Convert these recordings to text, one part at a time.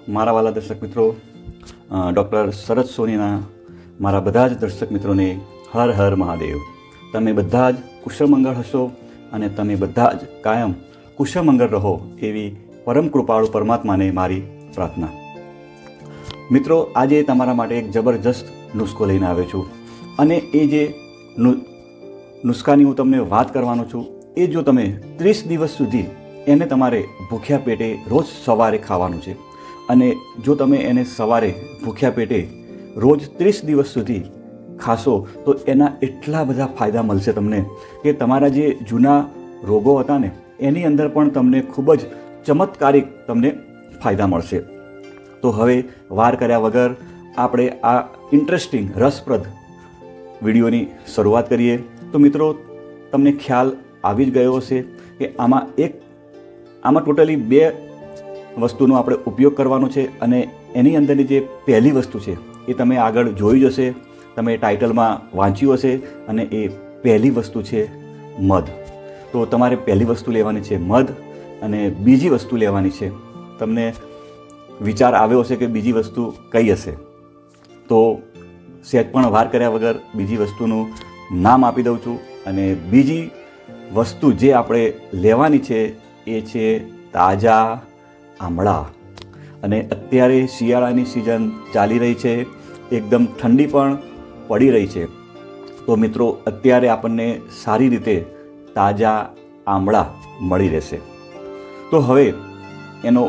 મારા વાલા દર્શક મિત્રો, ડૉક્ટર શરદ સોનીના મારા બધા જ દર્શક મિત્રોને હર હર મહાદેવ. તમે બધા જ કુશળમંગળ હશો અને તમે બધા જ કાયમ કુશળમંગળ રહો એવી પરમ કૃપાળુ પરમાત્માને મારી પ્રાર્થના. મિત્રો, આજે તમારા માટે એક જબરજસ્ત નુસ્ખો લઈને આવ્યો છું અને એ જે નુસ્ખાની હું તમને વાત કરવાનો છું એ જો તમે 30 દિવસ સુધી એને તમારે ભૂખ્યા પેટે રોજ સવારે ખાવાનું છે અને જો તમે એને સવારે ભૂખ્યા પેટે રોજ 30 દિવસ સુધી ખાશો તો એના એટલા બધા ફાયદા મળશે તમને કે તમારા જે જૂના રોગો હતા ને એની અંદર પણ તમને ખૂબ જ ચમત્કારિક તમને ફાયદા મળશે. તો હવે વાર કર્યા વગર આપણે આ ઇન્ટરેસ્ટિંગ રસપ્રદ વિડીયોની શરૂઆત કરીએ. તો મિત્રો, તમને ખ્યાલ આવી જ ગયો હશે કે આમાં ટોટલી 2 વસ્તુનો આપણે ઉપયોગ કરવાનો છે અને એની અંદરની જે પહેલી વસ્તુ છે એ તમે આગળ જોઈ જ હશે, તમે ટાઇટલમાં વાંચ્યું હશે અને એ પહેલી વસ્તુ છે મધ. તો તમારે પહેલી વસ્તુ લેવાની છે મધ અને બીજી વસ્તુ લેવાની છે, તમને વિચાર આવ્યો હશે કે બીજી વસ્તુ કઈ હશે, તો સહેજ પણ વાર કર્યા વગર બીજી વસ્તુનું નામ આપી દઉં છું. અને બીજી વસ્તુ જે આપણે લેવાની છે એ છે તાજા આમળા. અને અત્યારે શિયાળાની સિઝન ચાલી રહી છે, એકદમ ઠંડી પણ પડી રહી છે. તો મિત્રો, અત્યારે આપણને સારી રીતે તાજા આમળા મળી રહેશે. તો હવે એનો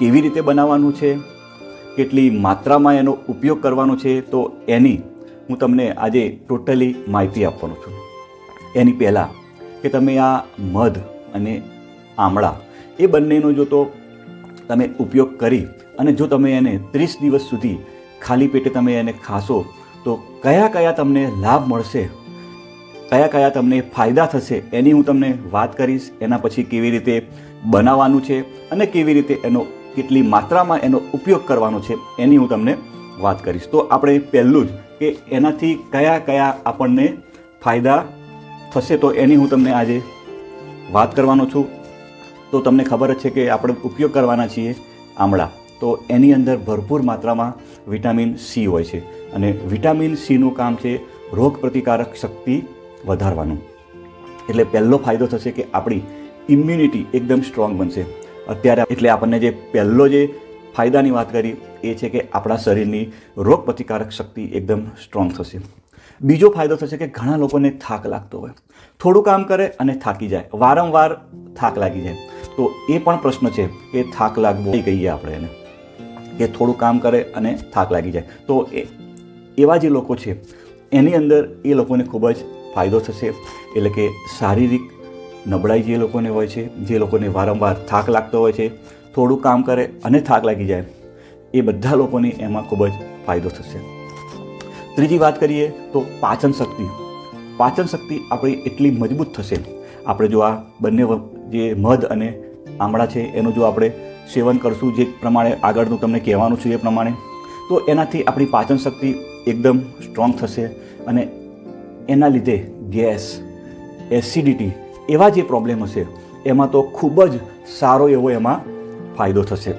કેવી રીતે બનાવવાનું છે, કેટલી માત્રામાં એનો ઉપયોગ કરવાનો છે, તો એની હું તમને આજે ટોટલી માહિતી આપવાનો છું. એની પહેલાં કે તમે આ મધ અને આમળા એ બંનેનો જો તો તમે ઉપયોગ કરી અને જો તમે એને 30 દિવસ સુધી ખાલી પેટે તમે એને ખાશો તો કયા કયા તમને લાભ મળશે, કયા કયા તમને ફાયદા થશે એની હું તમને વાત કરીશ. એના પછી કેવી રીતે બનાવવાનું છે અને કેવી રીતે કેટલી માત્રામાં એનો ઉપયોગ કરવાનો છે એની હું તમને વાત કરીશ. તો આપણે પહેલું જ કે એનાથી કયા કયા આપણને ફાયદા થશે તો એની હું તમને આજે વાત કરવાનો છું. તો તમને ખબર જ છે કે આપણે ઉપયોગ કરવાના છીએ આમળા. તો એની અંદર ભરપૂર માત્રામાં વિટામિન સી હોય છે અને વિટામિન સીનું કામ છે રોગ પ્રતિકારક શક્તિ વધારવાનું. એટલે પહેલો ફાયદો થશે કે આપણી ઇમ્યુનિટી એકદમ સ્ટ્રોંગ બનશે. અત્યારે એટલે આપણને જે પહેલો જે ફાયદાની વાત કરી એ છે કે આપણા શરીરની રોગ પ્રતિકારક શક્તિ એકદમ સ્ટ્રોંગ થશે. બીજો ફાયદો થશે કે ઘણા લોકોને થાક લાગતો હોય, થોડું કામ કરે અને થાકી જાય, વારંવાર થાક લાગી જાય. તો એ પણ પ્રશ્ન છે કે થાક લાગવો કહીએ આપણે એને, કે થોડું કામ કરે અને થાક લાગી જાય. તો એવા જે લોકો છે એની અંદર એ લોકોને ખૂબ જ ફાયદો થશે. એટલે કે શારીરિક નબળાઈ જે લોકોને હોય છે, જે લોકોને વારંવાર થાક લાગતો હોય છે, થોડું કામ કરે અને થાક લાગી જાય, એ બધા લોકોને એમાં ખૂબ જ ફાયદો થશે. ત્રીજી વાત કરીએ તો પાચન શક્તિ. પાચન શક્તિ આપણી એટલી મજબૂત થશે આપણે જો આ બંને જે મધ અને આમળા છે એનું જો આપણે સેવન કરશું, જે પ્રમાણે આગળનું તમને કહેવાનું છું એ પ્રમાણે, તો એનાથી આપણી પાચન શક્તિ એકદમ સ્ટ્રોંગ થશે અને એના લીધે ગેસ, એસિડિટી એવા જે પ્રોબ્લેમ હશે એમાં તો ખૂબ જ સારો એવો એમાં ફાયદો થશે.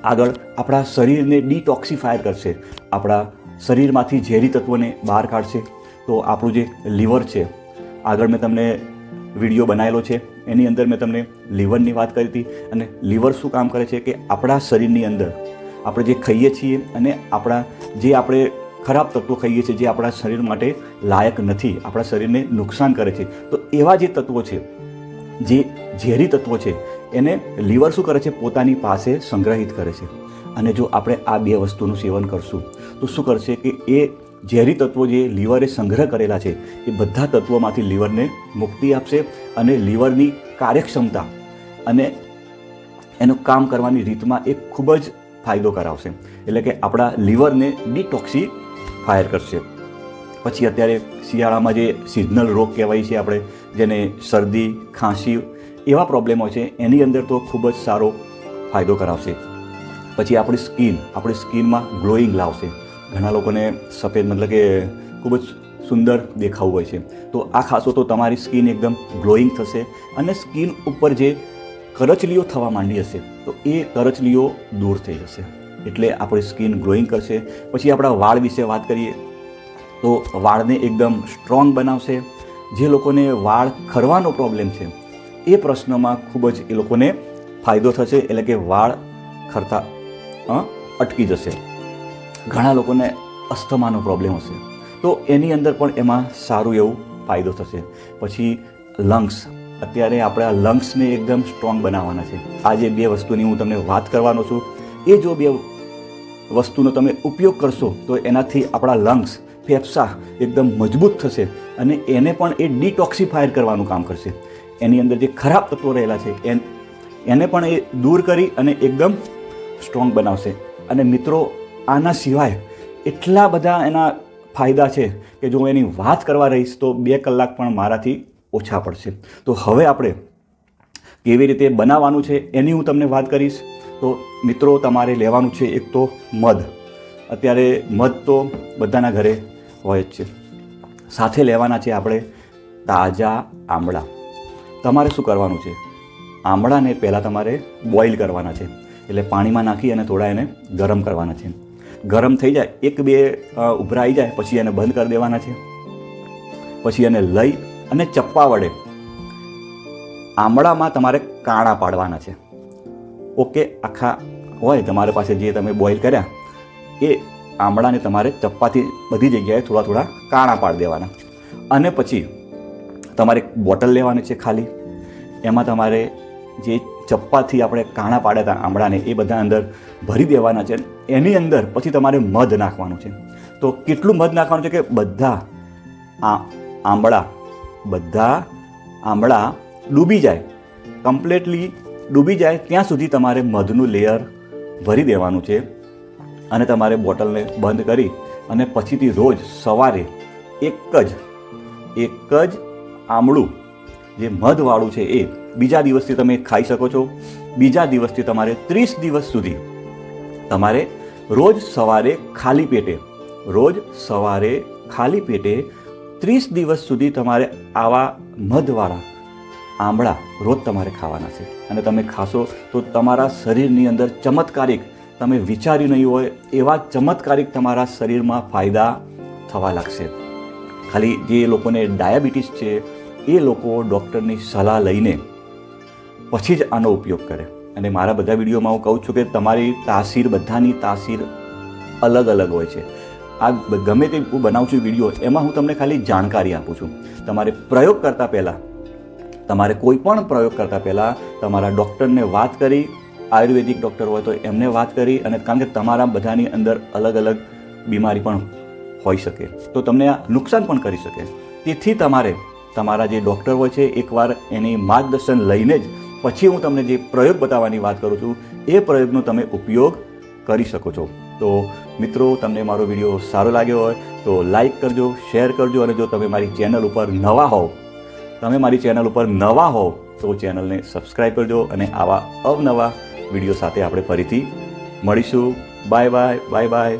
આગળ આપણા શરીરને ડિટોક્સિફાયર કરશે, આપણા શરીરમાંથી ઝેરી તત્વોને બહાર કાઢશે. તો આપણું જે લીવર છે, આગળ મેં તમને વિડીયો બનાવેલો છે એની અંદર મેં તમને લીવરની વાત કરી હતી. અને લીવર શું કામ કરે છે કે આપણા શરીરની અંદર આપણે જે ખાઈએ છીએ અને આપણે ખરાબ તત્વો ખાઈએ છીએ જે આપણા શરીર માટે લાયક નથી, આપણા શરીરને નુકસાન કરે છે, તો એવા જે તત્વો છે, જે ઝેરી તત્વો છે, એને લીવર શું કરે છે, પોતાની પાસે સંગ્રહિત કરે છે. અને જો આપણે આ 2 વસ્તુનું સેવન કરશું તો શું કરશે કે એ ઝેરી તત્વો જે લીવરે સંગ્રહ કરેલા છે એ બધા તત્વોમાંથી લીવરને મુક્તિ આપશે અને લીવરની કાર્યક્ષમતા અને એનું કામ કરવાની રીતમાં એ ખૂબ જ ફાયદો કરાવશે. એટલે કે આપણા લીવરને ડિટોક્સિફાયર કરશે. પછી અત્યારે શિયાળામાં જે સિઝનલ રોગ કહેવાય છે આપણે, જેને શરદી, ખાંસી એવા પ્રોબ્લેમો છે, એની અંદર તો ખૂબ જ સારો ફાયદો કરાવશે. પછી આપણી સ્કિનમાં ગ્લોઈંગ લાવશે. ઘણા લોકોને સફેદ મતલબ કે ખૂબ જ સુંદર દેખાવું હોય છે, તો આ ખાશો તો તમારી સ્કિન એકદમ ગ્લોઈંગ થશે અને સ્કિન ઉપર જે કરચલીઓ થવા માંડી હશે તો એ કરચલીઓ દૂર થઈ જશે, એટલે આપણી સ્કિન ગ્લોઈંગ કરશે. પછી આપણા વાળ વિશે વાત કરીએ તો વાળને એકદમ સ્ટ્રોંગ બનાવશે. જે લોકોને વાળ ખરવાનો પ્રોબ્લેમ છે એ પ્રશ્નમાં ખૂબ જ એ લોકોને ફાયદો થશે, એટલે કે વાળ ખરતા અટકી જશે. ઘણા લોકોને અસ્થમાનો પ્રોબ્લેમ હશે તો એની અંદર પણ એમાં સારું એવું ફાયદો થશે. પછી લંગ્સ, અત્યારે આપણે આ લંગ્સને એકદમ સ્ટ્રોંગ બનાવવાના છે. આ જે 2 વસ્તુની હું તમને વાત કરવાનો છું, એ જો 2 વસ્તુનો તમે ઉપયોગ કરશો તો એનાથી આપણા લંગ્સ, ફેફસા એકદમ મજબૂત થશે અને એને પણ એ ડિટોક્સિફાયર કરવાનું કામ કરશે. એની અંદર જે ખરાબ તત્વો રહેલા છે એને પણ એ દૂર કરી અને એકદમ સ્ટ્રોંગ બનાવશે. અને મિત્રો, આના સિવાય એટલા બધા એના ફાયદા છે કે જો એની વાત કરવા રહીશ તો 2 કલાક પણ મારાથી ઓછા પડશે. તો હવે આપણે કેવી રીતે બનાવવાનું છે એની હું તમને વાત કરીશ. તો મિત્રો, તમારે લેવાનું છે એક તો મધ. અત્યારે મધ તો બધાના ઘરે હોય જ છે. સાથે લેવાના છે આપણે તાજા આમળા. તમારે શું કરવાનું છે, આમળાને પહેલાં તમારે બોઇલ કરવાના છે, એટલે પાણીમાં નાખી અને થોડા એને ગરમ કરવાના છે. ગરમ થઈ જાય, 1-2 ઉભરા આવી જાય પછી એને બંધ કરી દેવાના છે. પછી એને લઈ અને ચપ્પા વડે આમળામાં તમારે કાણા પાડવાના છે. ઓકે, આખા હોય તમારી પાસે જે તમે બોઇલ કર્યા એ આમળાને તમારે ચપ્પાથી બધી જગ્યાએ થોડા થોડા કાણા પાડી દેવાના. અને પછી તમારે એક બોટલ લેવાની છે ખાલી. એમાં તમારે જે ચપ્પાથી આપણે કાણા પાડ્યા હતા આમળાને એ બધા અંદર ભરી દેવાના છે. એની અંદર પછી તમારે મધ નાખવાનું છે. તો કેટલું મધ નાખવાનું છે કે બધા આમળા ડૂબી જાય, કમ્પ્લીટલી ડૂબી જાય ત્યાં સુધી તમારે મધનું લેયર ભરી દેવાનું છે. અને તમારે બોટલને બંધ કરી અને પછીથી રોજ સવારે એક જ આમળું જે મધવાળું છે એ બીજા દિવસથી તમે ખાઈ શકો છો. બીજા દિવસથી તમારે 30 દિવસ સુધી તમારે રોજ સવારે ખાલી પેટે 30 દિવસ સુધી તમારે આવા મધવાળા આમળા રોજ તમારે ખાવાના છે. અને તમે ખાશો તો તમારા શરીરની અંદર ચમત્કારિક, તમે વિચાર્યું નહીં હોય એવા ચમત્કારિક તમારા શરીરમાં ફાયદા થવા લાગશે. ખાલી જે લોકોને ડાયાબિટીસ છે એ લોકો ડૉક્ટરની સલાહ લઈને પછી જ આનો ઉપયોગ કરે. અને મારા બધા વિડીયોમાં હું કહું છું કે તમારી બધાની તાસીર અલગ અલગ હોય છે. આ ગમે તે હું બનાવું છું વિડીયો, એમાં હું તમને ખાલી જાણકારી આપું છું. તમારે કોઈ પણ પ્રયોગ કરતાં પહેલાં તમારા ડૉક્ટરને વાત કરી, આયુર્વેદિક ડૉક્ટર હોય તો એમને વાત કરી, અને કારણ કે તમારા બધાની અંદર અલગ અલગ બીમારી પણ હોઈ શકે તો તમને આ નુકસાન પણ કરી શકે. તેથી તમારે તમારા જે ડૉક્ટર હોય છે એકવાર એની માર્ગદર્શન લઈને જ પછી હું તમને જે પ્રયોગ બતાવવાની વાત કરું છું એ પ્રયોગનો તમે ઉપયોગ કરી શકો છો. તો મિત્રો, તમને મારો વિડીયો સારો લાગ્યો હોય તો લાઈક કરજો, શેર કરજો, અને જો તમે મારી ચેનલ ઉપર નવા હોવ તો ચેનલને સબસ્ક્રાઈબ કરજો. અને આવા અવનવા વિડીયો સાથે આપણે ફરીથી મળીશું. Bye bye.